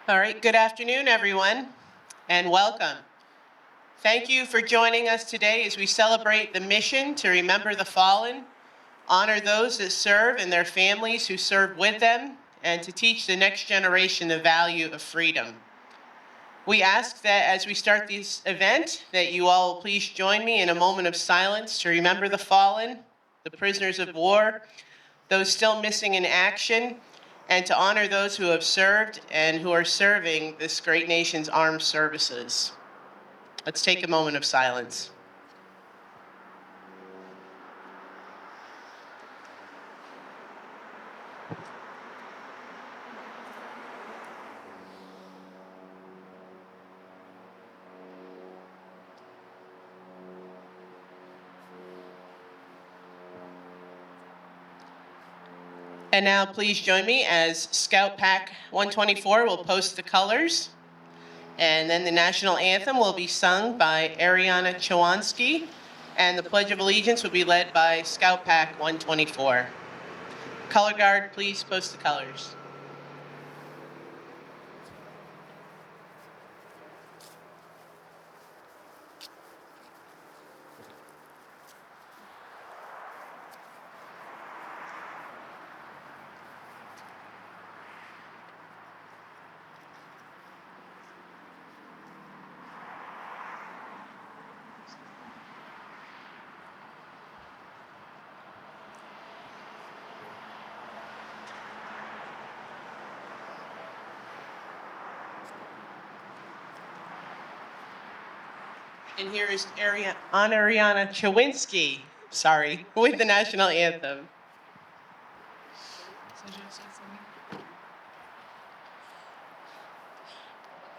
All right, good afternoon, everyone, and welcome. Thank you for joining us today as we celebrate the mission to remember the fallen, honor those that serve and their families who serve with them, and to teach the next generation the value of freedom. We ask that as we start this event, that you all please join me in a moment of silence to remember the fallen, the prisoners of war, those still missing in action, and to honor those who have served and who are serving this great nation's armed services. Let's take a moment of silence. And now please join me as Scout Pack 124 will post the colors. And then the national anthem will be sung by Ariana Chawansky, and the Pledge of Allegiance will be led by Scout Pack 124. Color Guard, please post the colors. And here is Ariana Chawinsky, with the national anthem.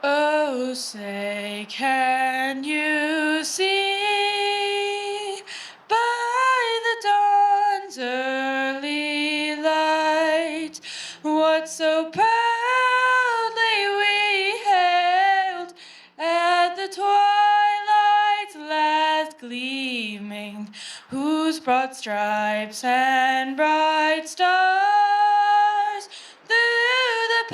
Oh, say, can you see by the dawn's early light what so proudly we hailed at the twilight's last gleaming, whose broad stripes and bright stars through the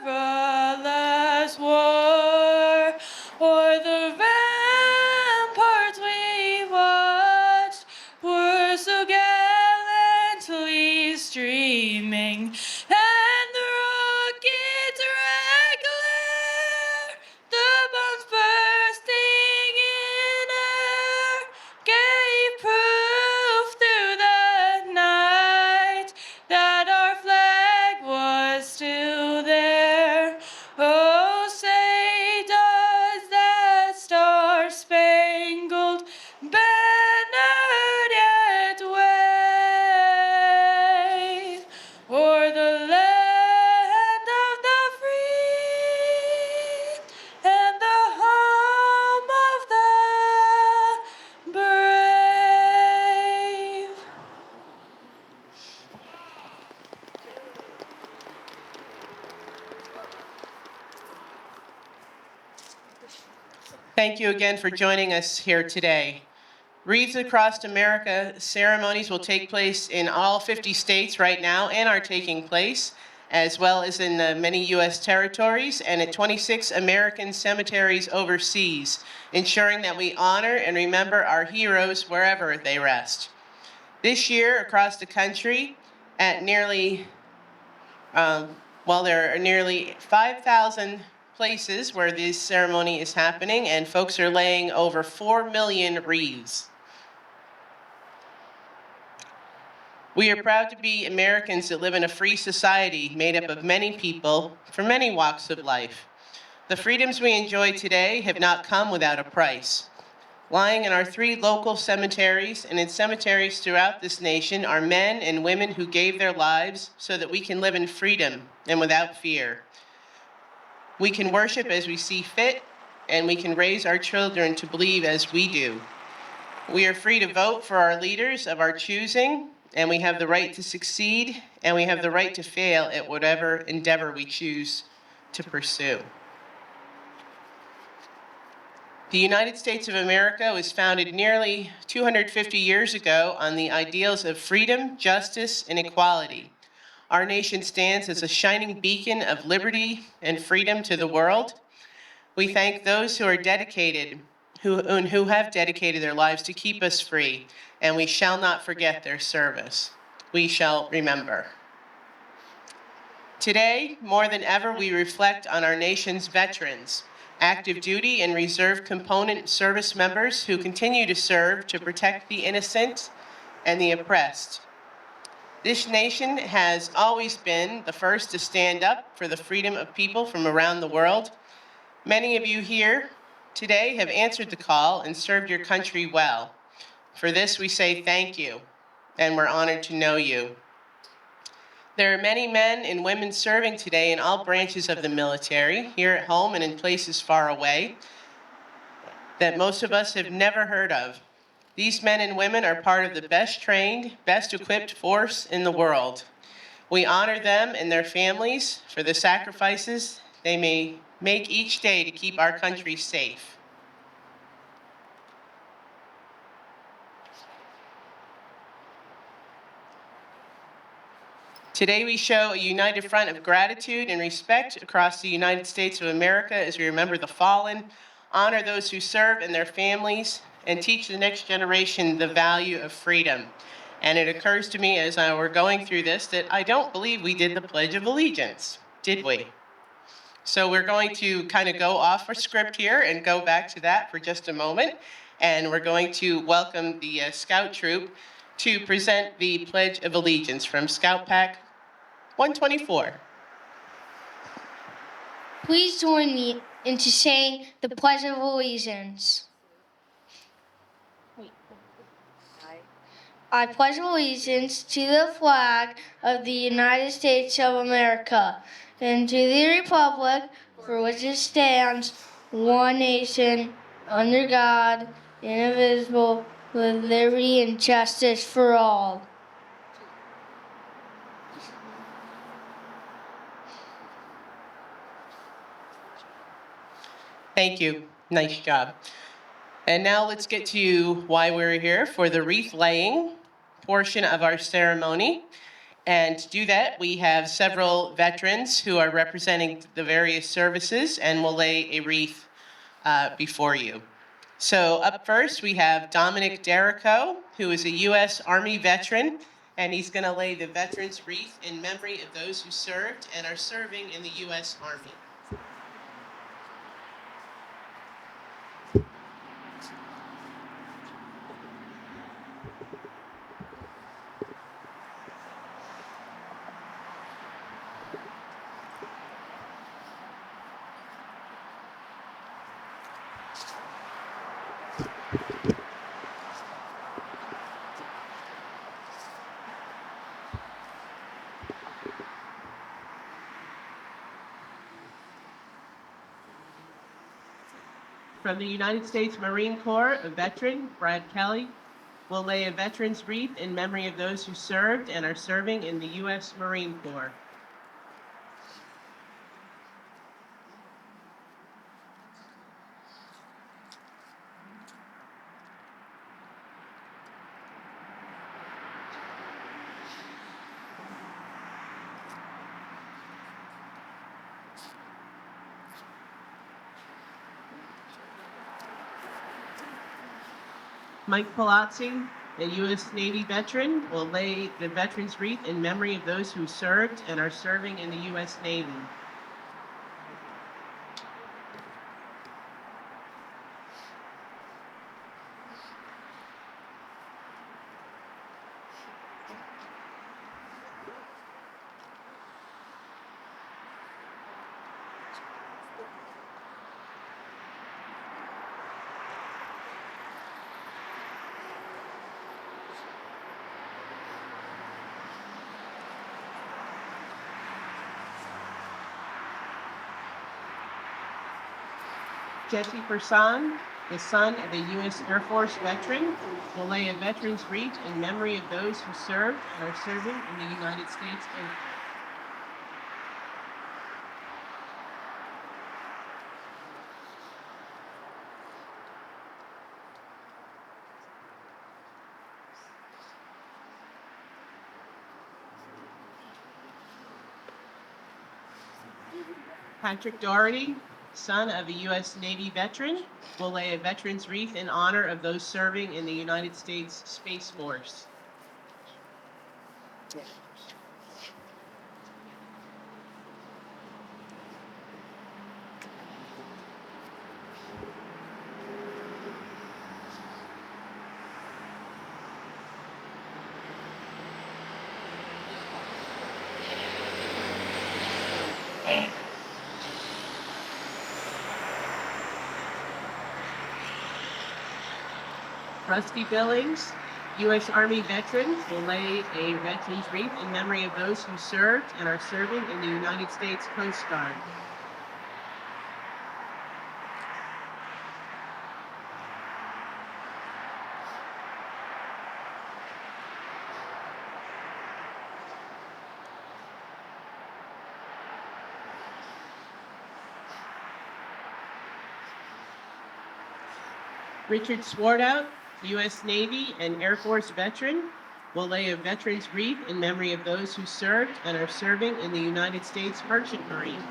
perilous war o'er the ramparts we watched were so gallantly streaming, and the rocket's red glare, the bombs bursting in air, gave proof through the night that our flag was still there. Oh, say, does that star-spangled banner yet wave o'er the land of the free and the home of the brave? Thank you again for joining us here today. Wreaths Across America ceremonies will take place in all 50 states right now and are taking place, as well as in many U.S. territories and at 26 American cemeteries overseas, ensuring that we honor and remember our heroes wherever they rest. This year, across the country, at there are nearly 5,000 places where this ceremony is happening, and folks are laying over 4 million wreaths. We are proud to be Americans that live in a free society made up of many people from many walks of life. The freedoms we enjoy today have not come without a price. Lying in our 3 local cemeteries and in cemeteries throughout this nation are men and women who gave their lives so that we can live in freedom and without fear. We can worship as we see fit, and we can raise our children to believe as we do. We are free to vote for our leaders of our choosing, and we have the right to succeed, and we have the right to fail at whatever endeavor we choose to pursue. The United States of America was founded nearly 250 years ago on the ideals of freedom, justice, and equality. Our nation stands as a shining beacon of liberty and freedom to the world. We thank those who are dedicated, who have dedicated their lives to keep us free, and we shall not forget their service. We shall remember. Today, more than ever, we reflect on our nation's veterans, active duty and reserve component service members who continue to serve to protect the innocent and the oppressed. This nation has always been the first to stand up for the freedom of people from around the world. Many of you here today have answered the call and served your country well. For this, we say thank you, and we're honored to know you. There are many men and women serving today in all branches of the military, here at home and in places far away, that most of us have never heard of. These men and women are part of the best trained, best equipped force in the world. We honor them and their families for the sacrifices they may make each day to keep our country safe. Today we show a united front of gratitude and respect across the United States of America as we remember the fallen, honor those who serve and their families, and teach the next generation the value of freedom. And it occurs to me as we're going through this that I don't believe we did the Pledge of Allegiance, did we? So we're going to kind of go off our script here and go back to that for just a moment. And we're going to welcome the Scout Troop to present the Pledge of Allegiance from Scout Pack 124. Please join me in saying the Pledge of Allegiance. I pledge allegiance to the flag of the United States of America and to the republic for which it stands, one nation, under God, indivisible, with liberty and justice for all. Thank you. Nice job. And now let's get to why we're here for the wreath laying portion of our ceremony. And to do that, we have several veterans who are representing the various services and will lay a wreath before you. So up first, we have Dominic Derrico, who is a U.S. Army veteran, and he's going to lay the Veterans Wreath in memory of those who served and are serving in the U.S. Army. From the United States Marine Corps, a veteran, Brad Kelly, will lay a veteran's wreath in memory of those who served and are serving in the U.S. Marine Corps. Mike Palazzi, a U.S. Navy veteran, will lay the veteran's wreath in memory of those who served and are serving in the U.S. Navy. Jesse Person, the son of a U.S. Air Force veteran, will lay a veteran's wreath in memory of those who served and are serving in the United States Air Force. Patrick Doherty, son of a U.S. Navy veteran, will lay a veteran's wreath in honor of those serving in the United States Space Force. Rusty Billings, U.S. Army veteran, will lay a veteran's wreath in memory of those who served and are serving in the United States Coast Guard. Richard Swartout, U.S. Navy and Air Force veteran, will lay a veteran's wreath in memory of those who served and are serving in the United States Merchant Marine.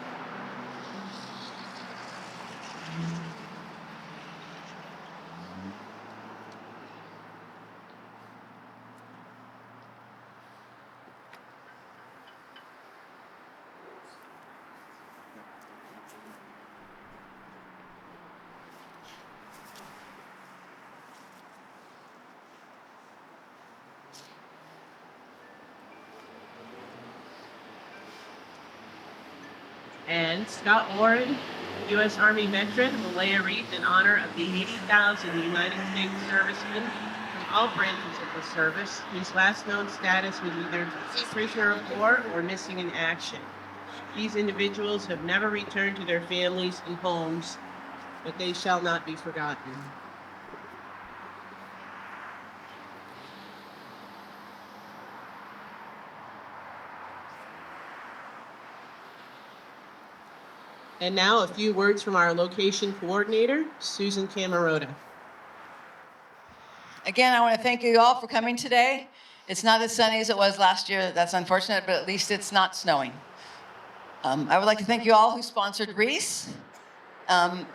And Scott Warren, U.S. Army veteran, will lay a wreath in honor of the 80,000 United States servicemen from all branches of the service whose last known status was either prisoner of war or missing in action. These individuals have never returned to their families and homes, but they shall not be forgotten. And now a few words from our location coordinator, Susan Camarota. Again, I want to thank you all for coming today. It's not as sunny as it was last year. That's unfortunate, but at least it's not snowing. I would like to thank you all who sponsored Wreaths. And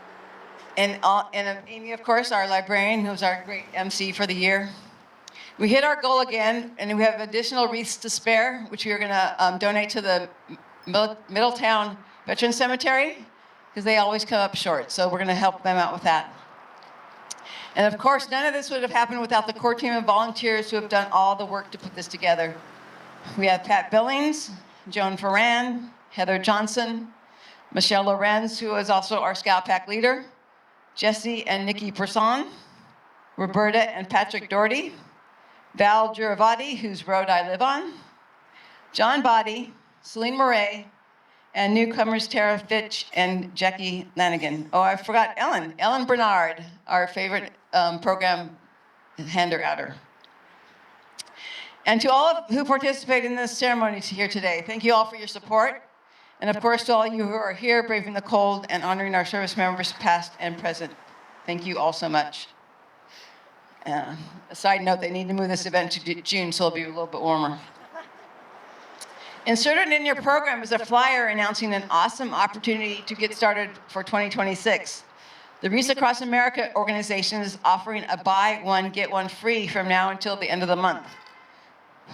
Amy, of course, our librarian, who's our great MC for the year. We hit our goal again, and we have additional wreaths to spare, which we are going to donate to the Middletown Veterans Cemetery, because they always come up short. So we're going to help them out with that. And of course, none of this would have happened without the core team of volunteers who have done all the work to put this together. We have Pat Billings, Joan Ferran, Heather Johnson, Michelle Lorenz, who is also our Scout Pack leader, Jesse and Nikki Person, Roberta and Patrick Doherty, Val Giravati, whose road I live on, John Body, Celine Murray, and newcomers Tara Fitch and Jackie Lanigan. Oh, I forgot Ellen Bernard, our favorite program hander-outer. And to all who participated in this ceremony here today, thank you all for your support. And of course, to all you who are here braving the cold and honoring our service members past and present. Thank you all so much. A side note, they need to move this event to June, so it'll be a little bit warmer. Inserted in your program is a flyer announcing an awesome opportunity to get started for 2026. The Wreaths Across America organization is offering a buy one, get one free from now until the end of the month.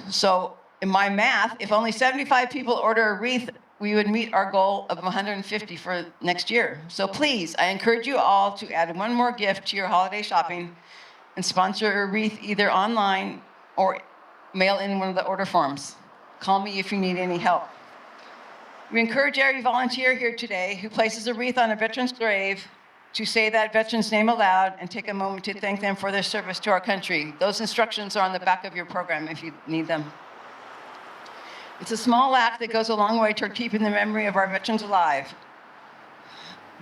So in my math, if only 75 people order a wreath, we would meet our goal of 150 for next year. So please, I encourage you all to add one more gift to your holiday shopping and sponsor a wreath either online or mail in one of the order forms. Call me if you need any help. We encourage every volunteer here today who places a wreath on a veteran's grave to say that veteran's name aloud and take a moment to thank them for their service to our country. Those instructions are on the back of your program if you need them. It's a small act that goes a long way toward keeping the memory of our veterans alive.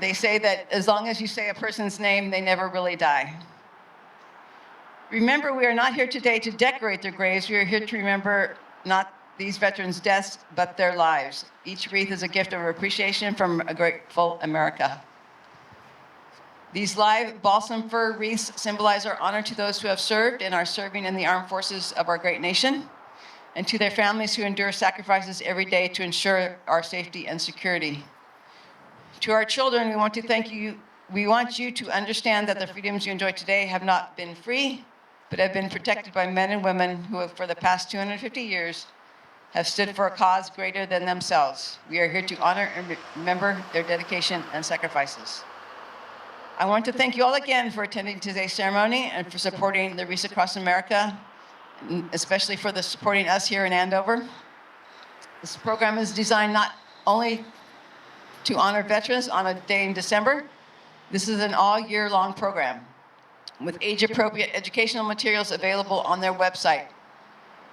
They say that as long as you say a person's name, they never really die. Remember, we are not here today to decorate their graves. We are here to remember not these veterans' deaths, but their lives. Each wreath is a gift of appreciation from a grateful America. These live balsam fir wreaths symbolize our honor to those who have served and are serving in the armed forces of our great nation, and to their families who endure sacrifices every day to ensure our safety and security. To our children, we want to thank you. We want you to understand that the freedoms you enjoy today have not been free, but have been protected by men and women who have, for the past 250 years, have stood for a cause greater than themselves. We are here to honor and remember their dedication and sacrifices. I want to thank you all again for attending today's ceremony and for supporting the Wreaths Across America, especially for supporting us here in Andover. This program is designed not only to honor veterans on a day in December. This is an all-year-long program with age-appropriate educational materials available on their website.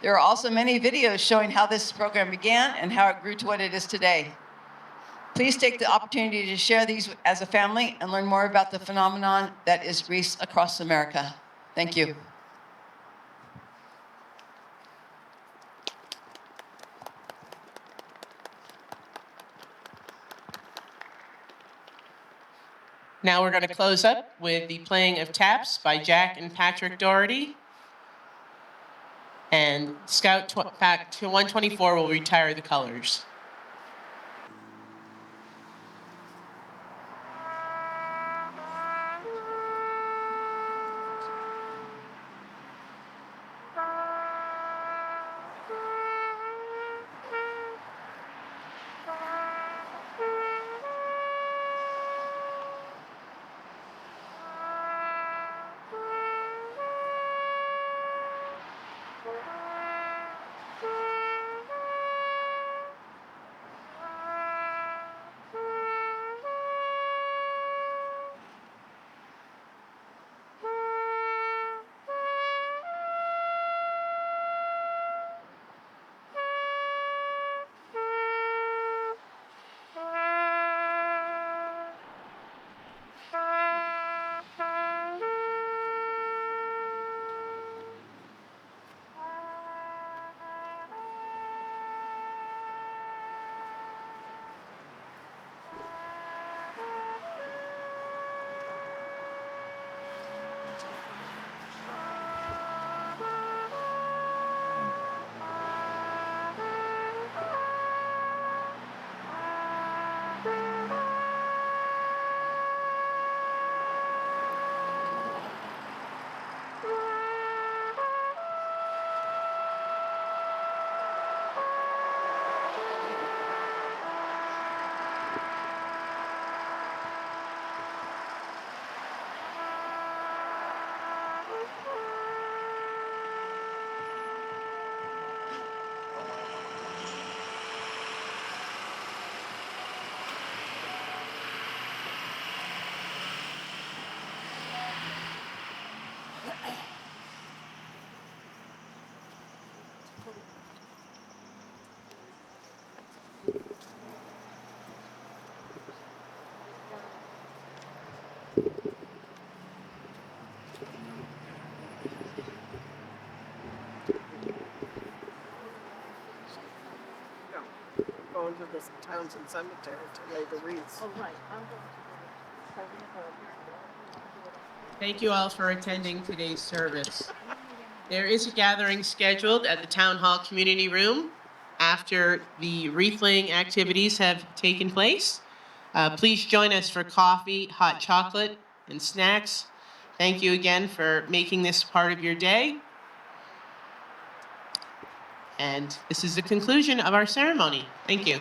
There are also many videos showing how this program began and how it grew to what it is today. Please take the opportunity to share these as a family and learn more about the phenomenon that is Wreaths Across America. Thank you. Now we're going to close up with the playing of Taps by Jack and Patrick Doherty. And Scout back to 124 will retire the colors. Going to the Townsend Cemetery to lay the wreaths. Thank you all for attending today's service. There is a gathering scheduled at the Town Hall Community Room after the wreath-laying activities have taken place. Please join us for coffee, hot chocolate, and snacks. Thank you again for making this part of your day. And this is the conclusion of our ceremony. Thank you.